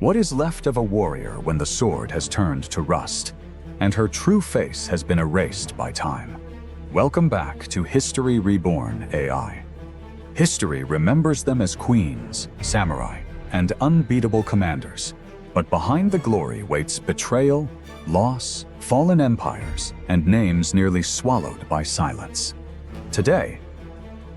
What is left of a warrior when the sword has turned to rust, and her true face has been erased by time? Welcome back to History Reborn AI. History remembers them as queens, samurai, and unbeatable commanders. But behind the glory waits betrayal, loss, fallen empires, and names nearly swallowed by silence. Today,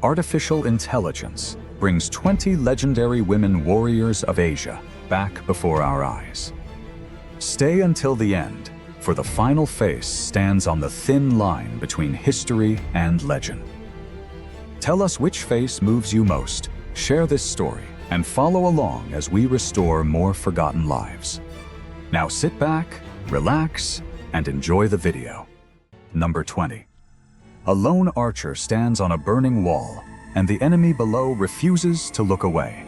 artificial intelligence brings 20 legendary women warriors of Asia back before our eyes. Stay until the end, for the final face stands on the thin line between history and legend. Tell us which face moves you most, share this story, and follow along as we restore more forgotten lives. Now sit back, relax, and enjoy the video. Number 20. A lone archer stands on a burning wall, and the enemy below refuses to look away.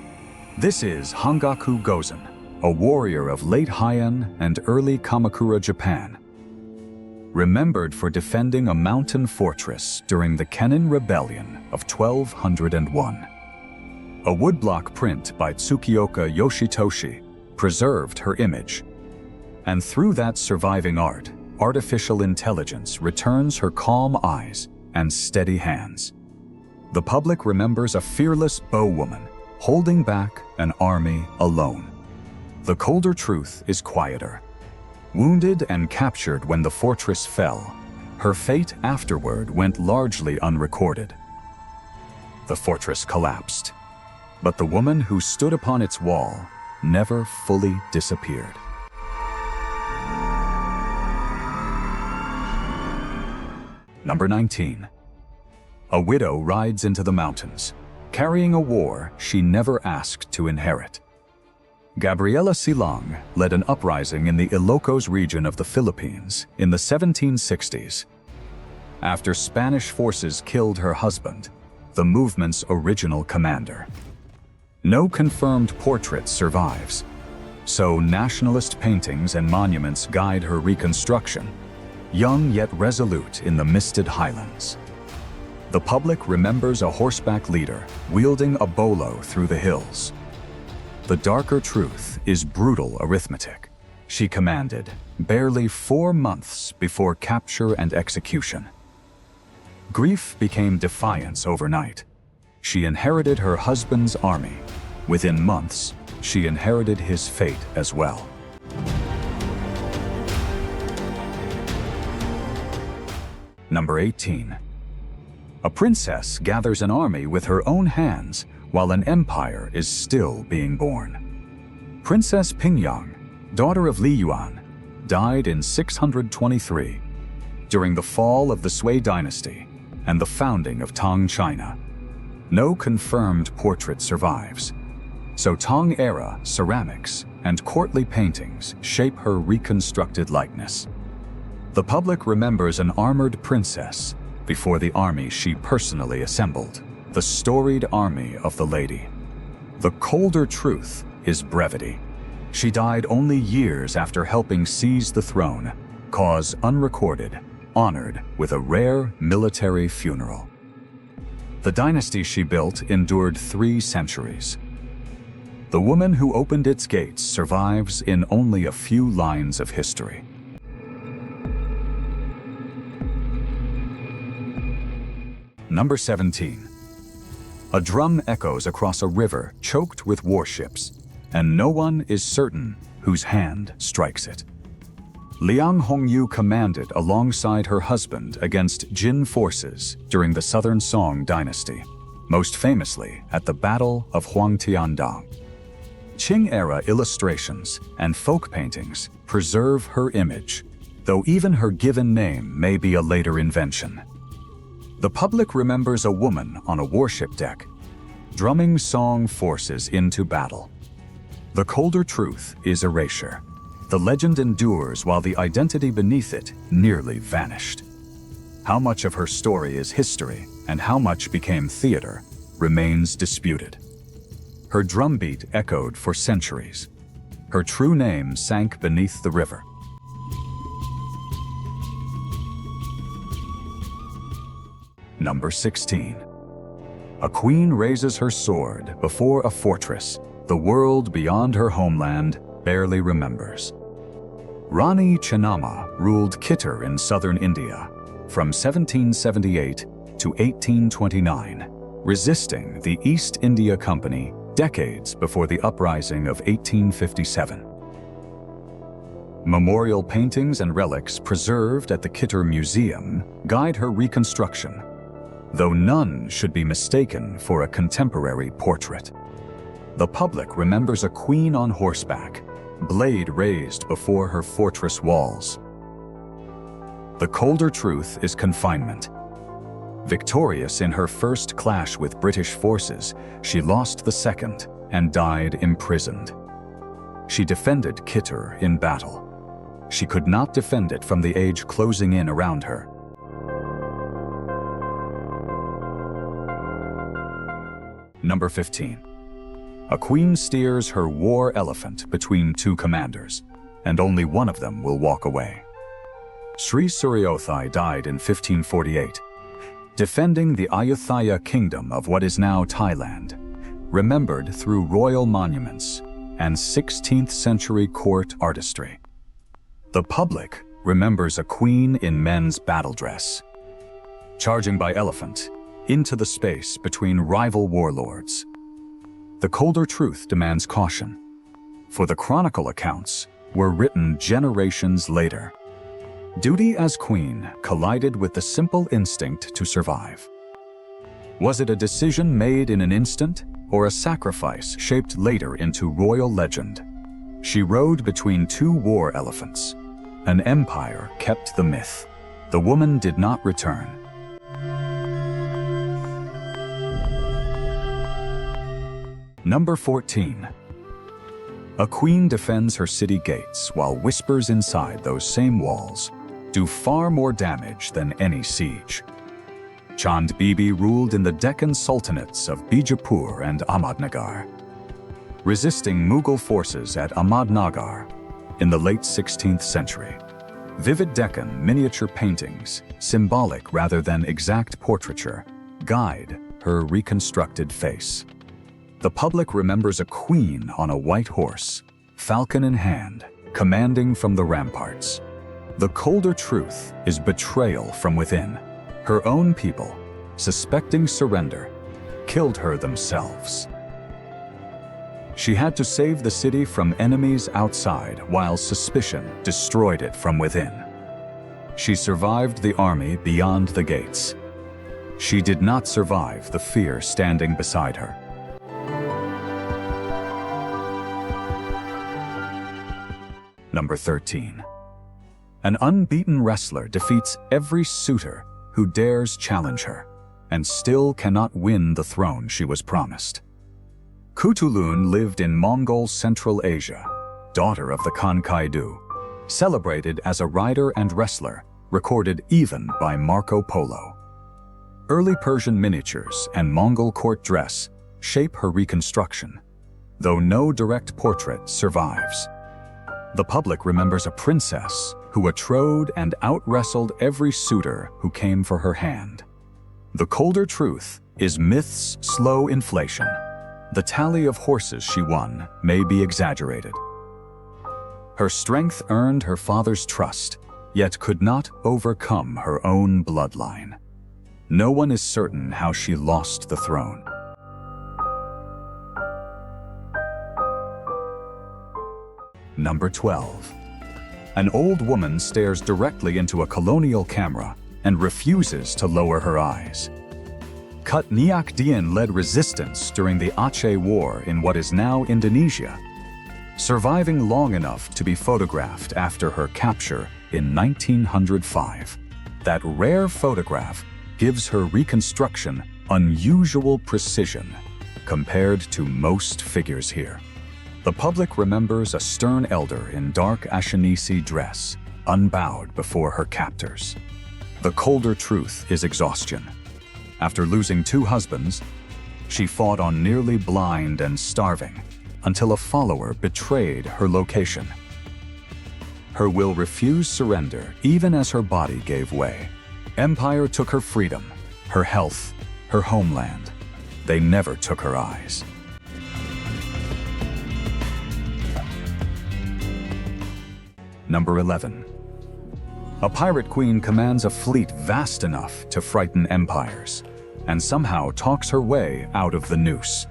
This is Hangaku Gozen, a warrior of late Heian and early Kamakura Japan. Remembered for defending a mountain fortress during the Kenin Rebellion of 1201. A woodblock print by Tsukioka Yoshitoshi preserved her image. And through that surviving art, artificial intelligence returns her calm eyes and steady hands. The public remembers a fearless bowwoman holding back an army alone. The colder truth is quieter. Wounded and captured when the fortress fell, her fate afterward went largely unrecorded. The fortress collapsed, but the woman who stood upon its wall never fully disappeared. Number 19. A widow rides into the mountains, carrying a war she never asked to inherit. Gabriela Silang led an uprising in the Ilocos region of the Philippines in the 1760s. After Spanish forces killed her husband, the movement's original commander. No confirmed portrait survives, so nationalist paintings and monuments guide her reconstruction, young yet resolute in the misted highlands. The public remembers a horseback leader wielding a bolo through the hills. The darker truth is brutal arithmetic. She commanded barely 4 months before capture and execution. Grief became defiance overnight. She inherited her husband's army. Within months, she inherited his fate as well. Number 18. A princess gathers an army with her own hands while an empire is still being born. Princess Pingyang, daughter of Liang, died in 623 during the fall of the Sui dynasty and the founding of Tang China. No confirmed portrait survives, so Tang-era ceramics and courtly paintings shape her reconstructed likeness. The public remembers an armored princess before the army she personally assembled, the storied army of the lady. The colder truth is brevity. She died only years after helping seize the throne, cause unrecorded, honored with a rare military funeral. The dynasty she built endured 3 centuries. The woman who opened its gates survives in only a few lines of history. Number 17. A drum echoes across a river choked with warships, and no one is certain whose hand strikes it. Liang Hongyu commanded alongside her husband against Jin forces during the Southern Song dynasty, most famously at the Battle of Huangtiandang. Qing-era illustrations and folk paintings preserve her image, though even her given name may be a later invention. The public remembers a woman on a warship deck, drumming song forces into battle. The colder truth is erasure. The legend endures while the identity beneath it nearly vanished. How much of her story is history and how much became theater remains disputed. Her drumbeat echoed for centuries. Her true name sank beneath the river. Number 16. A queen raises her sword before a fortress, the world beyond her homeland, barely remembers. Rani Chennamma ruled Kittur in southern India from 1778 to 1829, resisting the East India Company decades before the uprising of 1857. Memorial paintings and relics preserved at the Kittur Museum guide her reconstruction, though none should be mistaken for a contemporary portrait. The public remembers a queen on horseback, blade raised before her fortress walls. The colder truth is confinement. Victorious in her first clash with British forces, she lost the second and died imprisoned. She defended Kittur in battle. She could not defend it from the age closing in around her. Number 15. A queen steers her war elephant between two commanders, and only one of them will walk away. Sri Suriyothai died in 1548, defending the Ayutthaya kingdom of what is now Thailand, remembered through royal monuments and 16th century court artistry. The public remembers a queen in men's battle dress, charging by elephant into the space between rival warlords. The colder truth demands caution, for the chronicle accounts were written generations later. Duty as queen collided with the simple instinct to survive. Was it a decision made in an instant, or a sacrifice shaped later into royal legend? She rode between two war elephants. An empire kept the myth. The woman did not return. Number 14. A queen defends her city gates while whispers inside those same walls do far more damage than any siege. Chand Bibi ruled in the Deccan sultanates of Bijapur and Ahmadnagar, resisting Mughal forces at Ahmadnagar in the late 16th century. Vivid Deccan miniature paintings, symbolic rather than exact portraiture, guide her reconstructed face. The public remembers a queen on a white horse, falcon in hand, commanding from the ramparts. The colder truth is betrayal from within. Her own people, suspecting surrender, killed her themselves. She had to save the city from enemies outside while suspicion destroyed it from within. She survived the army beyond the gates. She did not survive the fear standing beside her. Number 13. An unbeaten wrestler defeats every suitor who dares challenge her, and still cannot win the throne she was promised. Khutulun lived in Mongol Central Asia, daughter of the Khan Kaidu, celebrated as a rider and wrestler, recorded even by Marco Polo. Early Persian miniatures and Mongol court dress shape her reconstruction, though no direct portrait survives. The public remembers a princess who betrothed and out-wrestled every suitor who came for her hand. The colder truth is myth's slow inflation. The tally of horses she won may be exaggerated. Her strength earned her father's trust, yet could not overcome her own bloodline. No one is certain how she lost the throne. Number 12. An old woman stares directly into a colonial camera and refuses to lower her eyes. Nyak Dhien led resistance during the Aceh War in what is now Indonesia, surviving long enough to be photographed after her capture in 1905. That rare photograph gives her reconstruction unusual precision compared to most figures here. The public remembers a stern elder in dark Ashanisi dress, unbowed before her captors. The colder truth is exhaustion. After losing 2 husbands, she fought on nearly blind and starving until a follower betrayed her location. Her will refused surrender even as her body gave way. Empire took her freedom, her health, her homeland. They never took her eyes. Number 11. A pirate queen commands a fleet vast enough to frighten empires, and somehow talks her way out of the noose.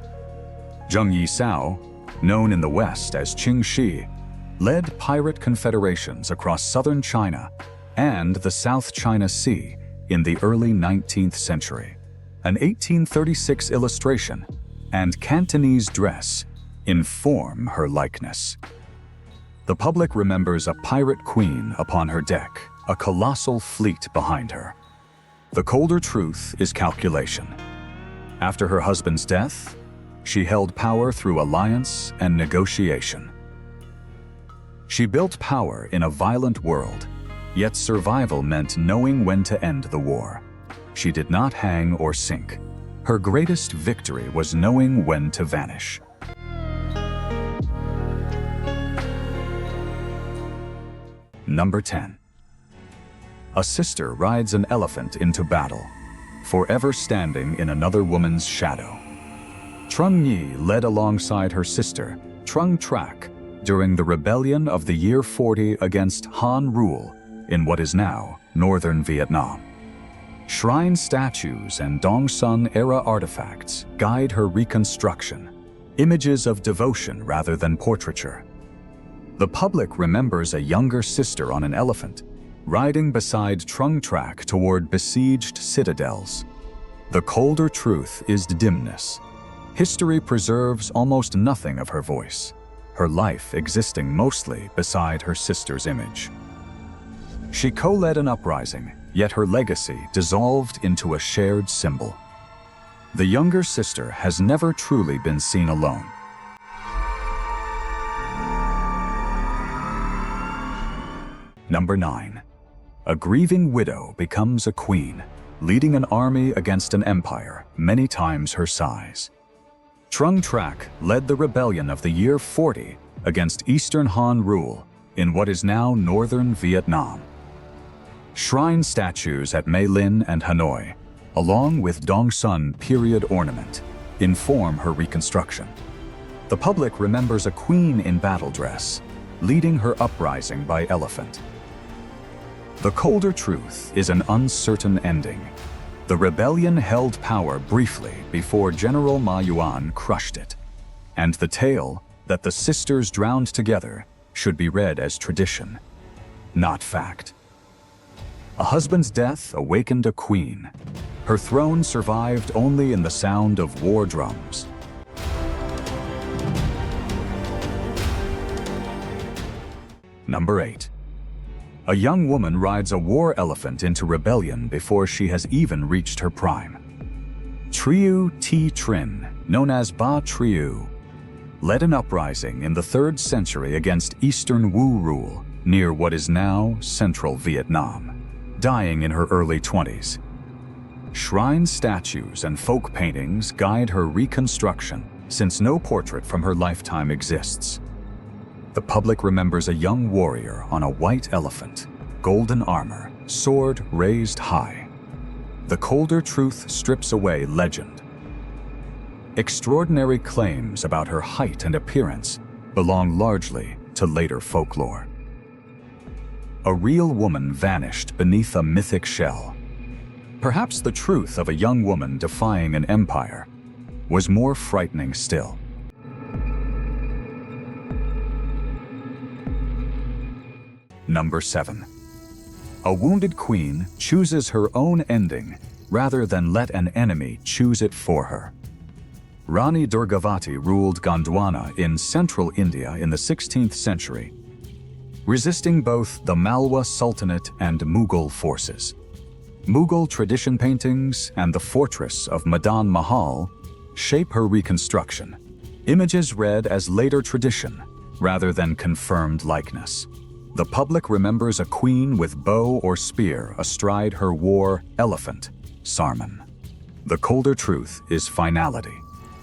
Zheng Yisao, known in the West as Qing Shi, led pirate confederations across southern China and the South China Sea in the early 19th century. An 1836 illustration and Cantonese dress inform her likeness. The public remembers a pirate queen upon her deck, a colossal fleet behind her. The colder truth is calculation. After her husband's death, she held power through alliance and negotiation. She built power in a violent world, yet survival meant knowing when to end the war. She did not hang or sink. Her greatest victory was knowing when to vanish. Number 10. A sister rides an elephant into battle, forever standing in another woman's shadow. Trung Yi led alongside her sister, Trung Trac, during the rebellion of the year 40 against Han rule in what is now northern Vietnam. Shrine statues and Dongsun-era artifacts guide her reconstruction, images of devotion rather than portraiture. The public remembers a younger sister on an elephant, riding beside Trung Trac toward besieged citadels. The colder truth is dimness. History preserves almost nothing of her voice, her life existing mostly beside her sister's image. She co-led an uprising, yet her legacy dissolved into a shared symbol. The younger sister has never truly been seen alone. Number 9. A grieving widow becomes a queen, leading an army against an empire many times her size. Trung Trac led the rebellion of the year 40 against Eastern Han rule in what is now northern Vietnam. Shrine statues at Mei Lin and Hanoi, along with Dongsun period ornament, inform her reconstruction. The public remembers a queen in battle dress, leading her uprising by elephant. The colder truth is an uncertain ending. The rebellion held power briefly before General Ma Yuan crushed it, and the tale that the sisters drowned together should be read as tradition, not fact. A husband's death awakened a queen. Her throne survived only in the sound of war drums. Number 8. A young woman rides a war elephant into rebellion before she has even reached her prime. Trieu T. Trin, known as Ba Trieu, led an uprising in the 3rd century against Eastern Wu rule near what is now central Vietnam, dying in her early 20s. Shrine statues and folk paintings guide her reconstruction, since no portrait from her lifetime exists. The public remembers a young warrior on a white elephant, golden armor, sword raised high. The colder truth strips away legend. Extraordinary claims about her height and appearance belong largely to later folklore. A real woman vanished beneath a mythic shell. Perhaps the truth of a young woman defying an empire was more frightening still. Number 7. A wounded queen chooses her own ending rather than let an enemy choose it for her. Rani Durgavati ruled Gondwana in central India in the 16th century, resisting both the Malwa Sultanate and Mughal forces. Mughal tradition paintings and the fortress of Madan Mahal shape her reconstruction, images read as later tradition rather than confirmed likeness. The public remembers a queen with bow or spear astride her war elephant, Sarman. The colder truth is finality.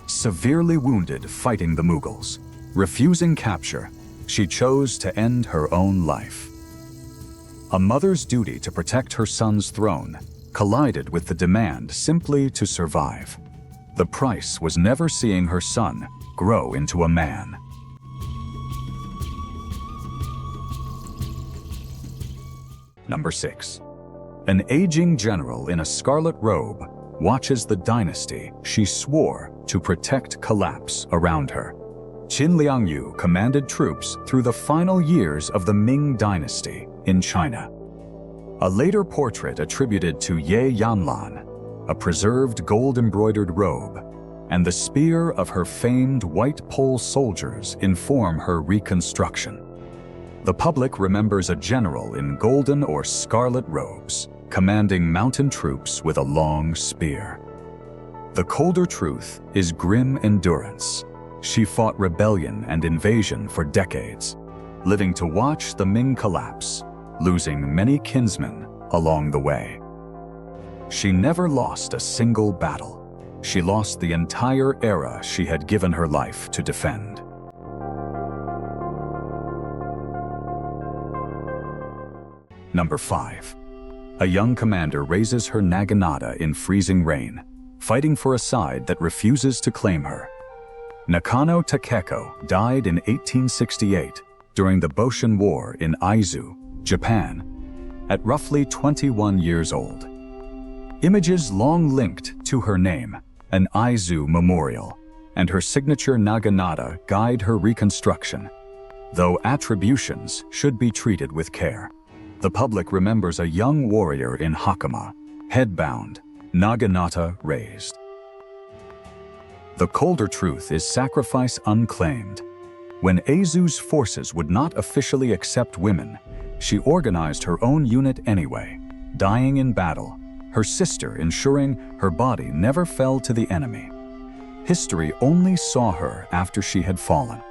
Severely wounded fighting the Mughals, refusing capture, she chose to end her own life. A mother's duty to protect her son's throne collided with the demand simply to survive. The price was never seeing her son grow into a man. Number 6. An aging general in a scarlet robe watches the dynasty she swore to protect collapse around her. Liangyu commanded troops through the final years of the Ming dynasty in China. A later portrait attributed to Ye Yanlan, a preserved gold-embroidered robe, and the spear of her famed White Pole soldiers inform her reconstruction. The public remembers a general in golden or scarlet robes, commanding mountain troops with a long spear. The colder truth is grim endurance. She fought rebellion and invasion for decades, living to watch the Ming collapse, losing many kinsmen along the way. She never lost a single battle. She lost the entire era she had given her life to defend. Number 5. A young commander raises her naginata in freezing rain, fighting for a side that refuses to claim her. Nakano Takeko died in 1868 during the Boshin War in Aizu, Japan, at roughly 21 years old. Images long linked to her name, an Aizu memorial, and her signature naginata guide her reconstruction, though attributions should be treated with care. The public remembers a young warrior in hakama, head bound, naginata raised. The colder truth is sacrifice unclaimed. When Aizu's forces would not officially accept women, she organized her own unit anyway, dying in battle, her sister ensuring her body never fell to the enemy. History only saw her after she had fallen.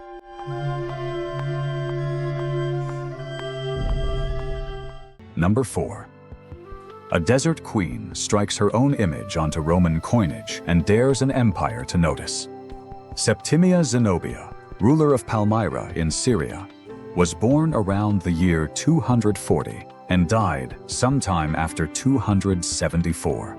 Number 4. A desert queen strikes her own image onto Roman coinage and dares an empire to notice. Septimia Zenobia, ruler of Palmyra in Syria, was born around the year 240 and died sometime after 274.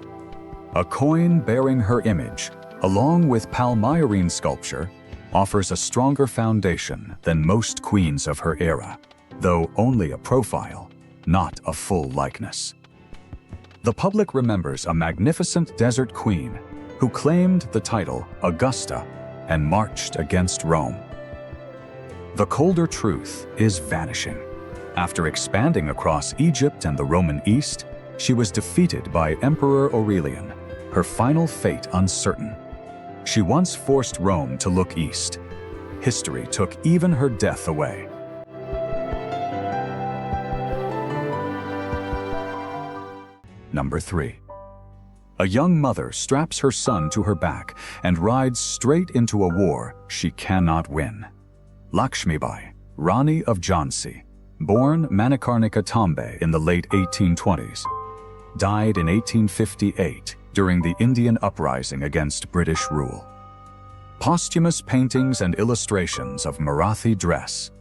A coin bearing her image, along with Palmyrene sculpture, offers a stronger foundation than most queens of her era, though only a profile, not a full likeness. The public remembers a magnificent desert queen who claimed the title Augusta and marched against Rome. The colder truth is vanishing. After expanding across Egypt and the Roman East, she was defeated by Emperor Aurelian, her final fate uncertain. She once forced Rome to look east. History took even her death away. Number 3. A young mother straps her son to her back and rides straight into a war she cannot win. Lakshmibai, Rani of Jhansi, born Manikarnika Tambe in the late 1820s, died in 1858 during the Indian uprising against British rule. Posthumous paintings and illustrations of Marathi dress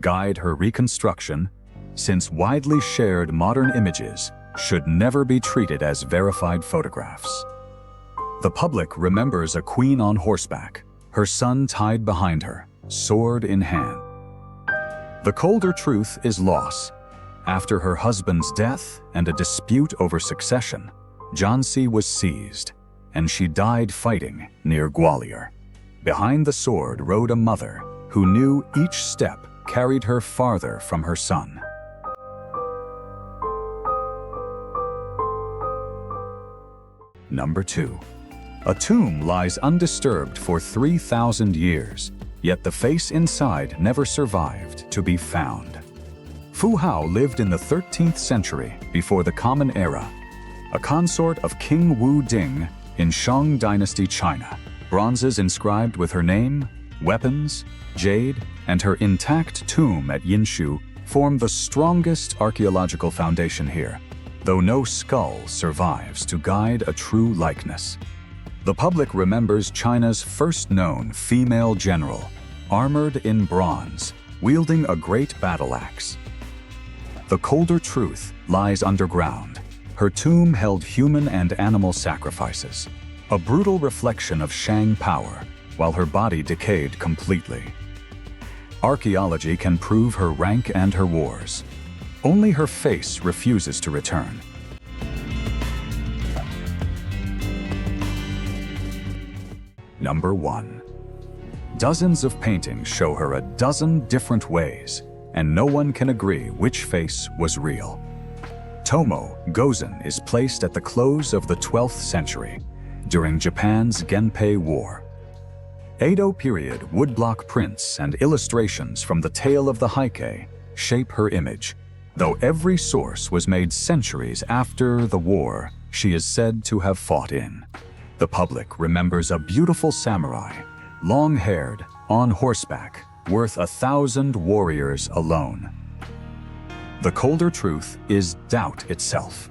guide her reconstruction, since widely shared modern images should never be treated as verified photographs. The public remembers a queen on horseback, her son tied behind her, sword in hand. The colder truth is loss. After her husband's death and a dispute over succession, Jhansi was seized, and she died fighting near Gwalior. Behind the sword rode a mother who knew each step carried her farther from her son. Number 2. A tomb lies undisturbed for 3,000 years, yet the face inside never survived to be found. Fu Hao lived in the 13th century before the Common Era, a consort of King Wu Ding in Shang Dynasty China. Bronzes inscribed with her name, weapons, jade, and her intact tomb at Yinshu form the strongest archaeological foundation here, though no skull survives to guide a true likeness. The public remembers China's first known female general, armored in bronze, wielding a great battle axe. The colder truth lies underground. Her tomb held human and animal sacrifices, a brutal reflection of Shang power, while her body decayed completely. Archaeology can prove her rank and her wars. Only her face refuses to return. Number 1. Dozens of paintings show her a dozen different ways, and no one can agree which face was real. Tomoe Gozen is placed at the close of the 12th century, during Japan's Genpei War. Edo period woodblock prints and illustrations from the tale of the Heike shape her image. Though every source was made centuries after the war she is said to have fought in. The public remembers a beautiful samurai, long-haired, on horseback, worth 1,000 warriors alone. The colder truth is doubt itself.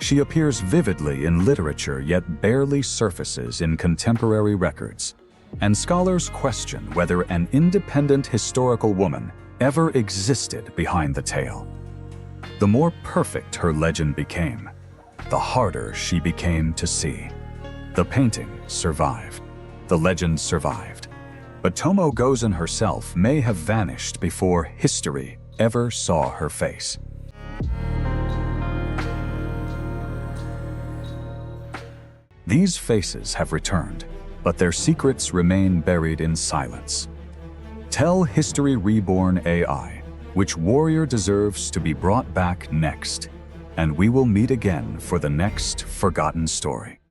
She appears vividly in literature yet barely surfaces in contemporary records, and scholars question whether an independent historical woman ever existed behind the tale. The more perfect her legend became, the harder she became to see. The painting survived. The legend survived. But Tomoe Gozen herself may have vanished before history ever saw her face. These faces have returned, but their secrets remain buried in silence. Tell History Reborn AI which warrior deserves to be brought back next, and we will meet again for the next forgotten story.